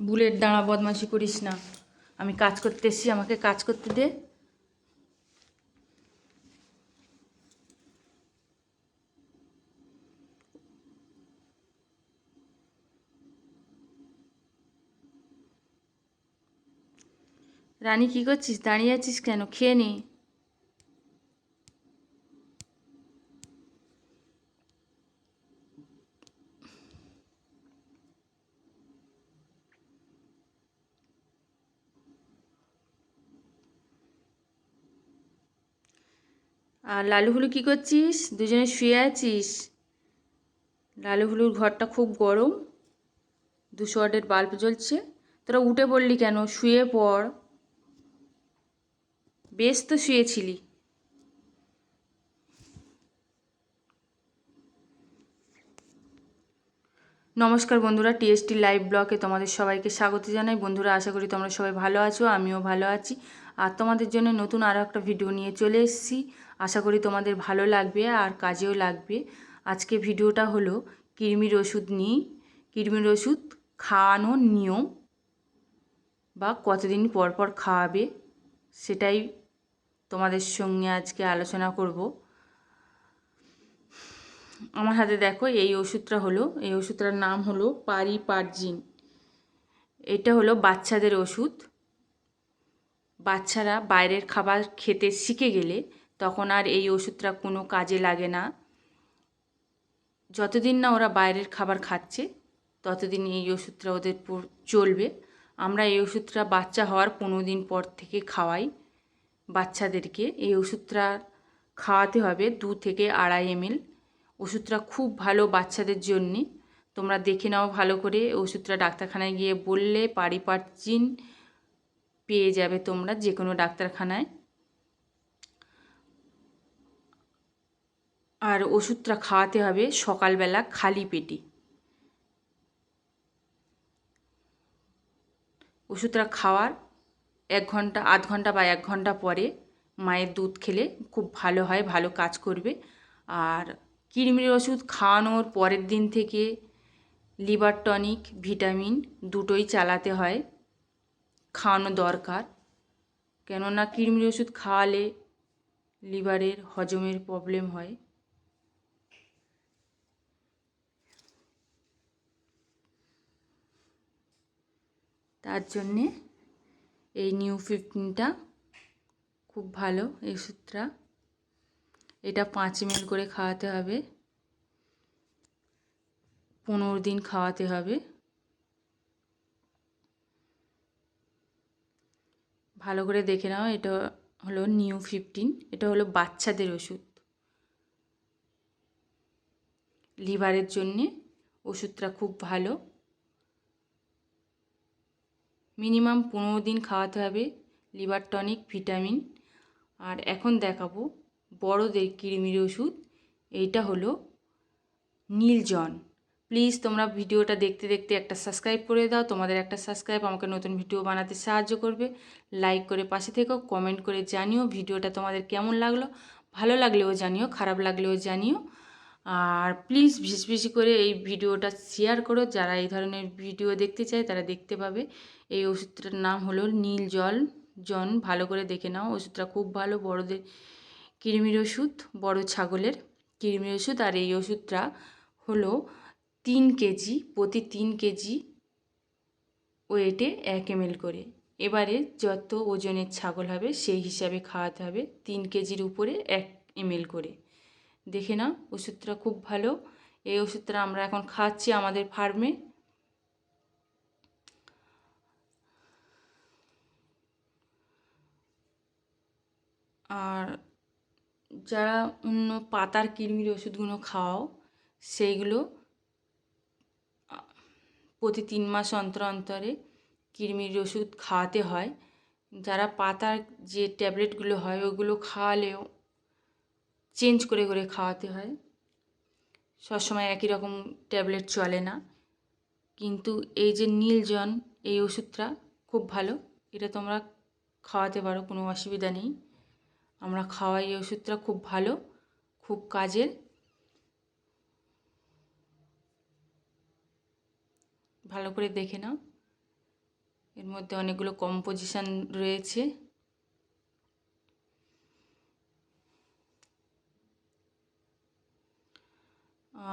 Bullet দাঁড়া, বদমাশি করিস না। আমি কাজ করতে এসেছি, আমাকে কাজ করতে দে। রানী কি করছিস? দাঁড়িয়ে আছিস কেন? খেয়ে নে। আর লালু হুলু কি করছিস? দুজনে শুয়ে আছিস? লালু হুলুর ঘরটা খুব গরম, 200 ওয়াটের বাল্ব জ্বলছে। তোরা উঠে পড়লি কেন? শুয়ে পড়। বেশ তো শুয়েছিলি। নমস্কার বন্ধুরা, টিএসটি লাইভ ব্লগে তোমাদের সবাইকে স্বাগত জানাই। বন্ধুরা, আশা করি তোমরা সবাই ভালো আছো, আমিও ভালো আছি। আর তোমাদের জন্য নতুন আরও একটা ভিডিও নিয়ে চলে এসেছি। আশা করি তোমাদের ভালো লাগবে আর কাজেও লাগবে। আজকে ভিডিওটা হলো কৃমির ওষুধ নিয়ে। কৃমির ওষুধ খাওয়ানোর নিয়ম বা কতদিন পর পর খাওয়াবে, সেটাই তোমাদের সঙ্গে আজকে আলোচনা করব। আমার হাতে দেখো এই ওষুধটার নাম হলো পারিপার্জিন। এটা হলো বাচ্চাদের ওষুধ। বাচ্চারা বাইরের খাবার খেতে শিখে গেলে তখন আর এই ওষুধটা কোনো কাজে লাগে না। যতদিন না ওরা বাইরের খাবার খাচ্ছে ততদিন এই ওষুধটা ওদের চলবে। আমরা এই ওষুধটা বাচ্চা হওয়ার 15 দিন পর থেকে খাওয়াই বাচ্চাদেরকে। এই ওষুধটা খাওয়াতে হবে 2 থেকে 2.5 ml। ওষুধটা খুব ভালো বাচ্চাদের জন্যে। তোমরা দেখে নাও ভালো করে। ওষুধটা ডাক্তারখানায় গিয়ে বললে পারিপার্জিন পেয়ে যাবে তোমরা যে কোনো ডাক্তারখানায়। আর ওষুধটা খাওয়াতে হবে সকালবেলা খালি পেটে। ওষুধটা খাওয়ার 1 ঘন্টা, আধ ঘন্টা বা 1 ঘন্টা পরে মায়ের দুধ খেলে খুব ভালো হয়, ভালো কাজ করবে। আর কৃমির ওষুধ খাওয়ানোর পরের দিন থেকে লিভার টনিক, ভিটামিন দুটোই চালাতে হয়, খাওয়ানো দরকার। কেননা কৃমির ওষুধ খাওয়ালে লিভারের হজমের প্রবলেম হয়। তার জন্যে এই নিউ 15টা খুব ভালো এই ওষুধটা। এটা 5 ml করে খাওয়াতে হবে, 15 দিন খাওয়াতে হবে। ভালো করে দেখে নাও। এটা হলো নিউ 15। এটা হলো বাচ্চাদের ওষুধ। লিভারের জন্যে ওষুধটা খুব ভালো। মিনিমাম 15 দিন খাওয়াতে হবে লিভার টনিক, ভিটামিন। আর এখন দেখাবো বড়দের কৃমির ওষুধ। এইটা হলো নীলজন। প্লিজ তোমরা ভিডিওটা দেখতে দেখতে একটা সাবস্ক্রাইব করে দাও। তোমাদের একটা সাবস্ক্রাইব আমাকে নতুন ভিডিও বানাতে সাহায্য করবে। লাইক করে পাশে থেকো, কমেন্ট করে জানিও ভিডিওটা তোমাদের কেমন লাগলো। ভালো লাগলেও জানিও, খারাপ লাগলেও জানিও। আর প্লিজ বেশি বেশি করে এই ভিডিওটা শেয়ার করো। যারা এই ধরনের ভিডিও দেখতে চায় তারা দেখতে পাবে। এই ওষুধটার নাম হলো জন। ভালো করে দেখে নাও। ওষুধটা খুব ভালো বড়দের কৃমির ওষুধ, বড় ছাগলের কৃমির ওষুধ। আর এই ওষুধটা হলো 3 কেজি, প্রতি 3 কেজি ওয়েটে 1 ml করে। এবারে যত ওজনের ছাগল হবে সেই হিসাবে খাওয়াতে হবে। 3 কেজির উপরে 1 ml করে। দেখে নাও, ওষুধটা খুব ভালো। এই ওষুধটা আমরা এখন খাচ্ছি আমাদের ফার্মে। আর যারা অন্য পাতার কৃমির ওষুধগুলো খাওয়াও, সেইগুলো প্রতি 3 মাস অন্তর অন্তরে কৃমির ওষুধ খাওয়াতে হয়। যারা পাতার যে ট্যাবলেটগুলো হয় ওগুলো খাওয়ালেও চেঞ্জ করে করে খাওয়াতে হয়। সবসময় একই রকম ট্যাবলেট চলে না। কিন্তু এই যে নীলজন, এই ওষুধটা খুব ভালো। এটা তোমরা খাওয়াতে পারো, কোনো অসুবিধা নেই। আমরা খাওয়াই। এই ওষুধটা খুব ভালো, খুব কাজের। ভালো করে দেখে নাও। এর মধ্যে অনেকগুলো কম্পোজিশন রয়েছে।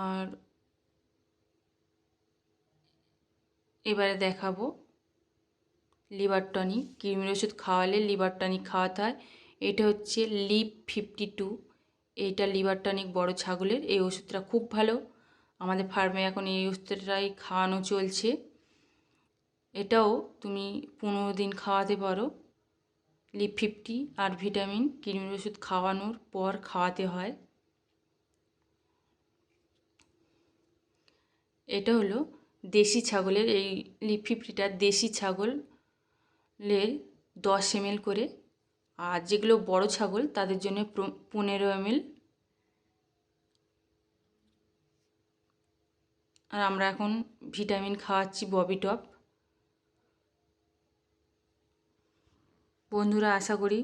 আর এবারে দেখাবো লিভার টনিক। কৃমির ওষুধ খাওয়ালে লিভার টনিক খাওয়াতে হয়। এটা হচ্ছে লিভ 52। এইটা লিভার টনিক বড় ছাগলের। এই ওষুধটা খুব ভালো। আমাদের ফার্মে এখন এই ওষুধটাই খাওয়ানো চলছে। এটাও তুমি 15 দিন খাওয়াতে পারো। লিভ 50 আর ভিটামিন কৃমির ওষুধ খাওয়ানোর পর খাওয়াতে হয়। এটা হলো দেশি ছাগলের, এই লিভ 50টা দেশি ছাগলের 10 ml করে, আর যেগুলো বড় ছাগল তাদের জন্য 15 ml। আর আমরা এখন ভিটামিন খাওয়াচ্ছি ববিটপ। বন্ধুরা, আশা করি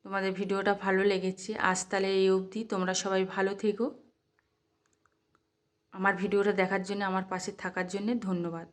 তোমাদের ভিডিওটা ভালো লেগেছে। আজ তাহলে এই অবধি। তোমরা সবাই ভালো থেকো। আমার ভিডিওটা দেখার জন্য, আমার পাশে থাকার জন্য ধন্যবাদ।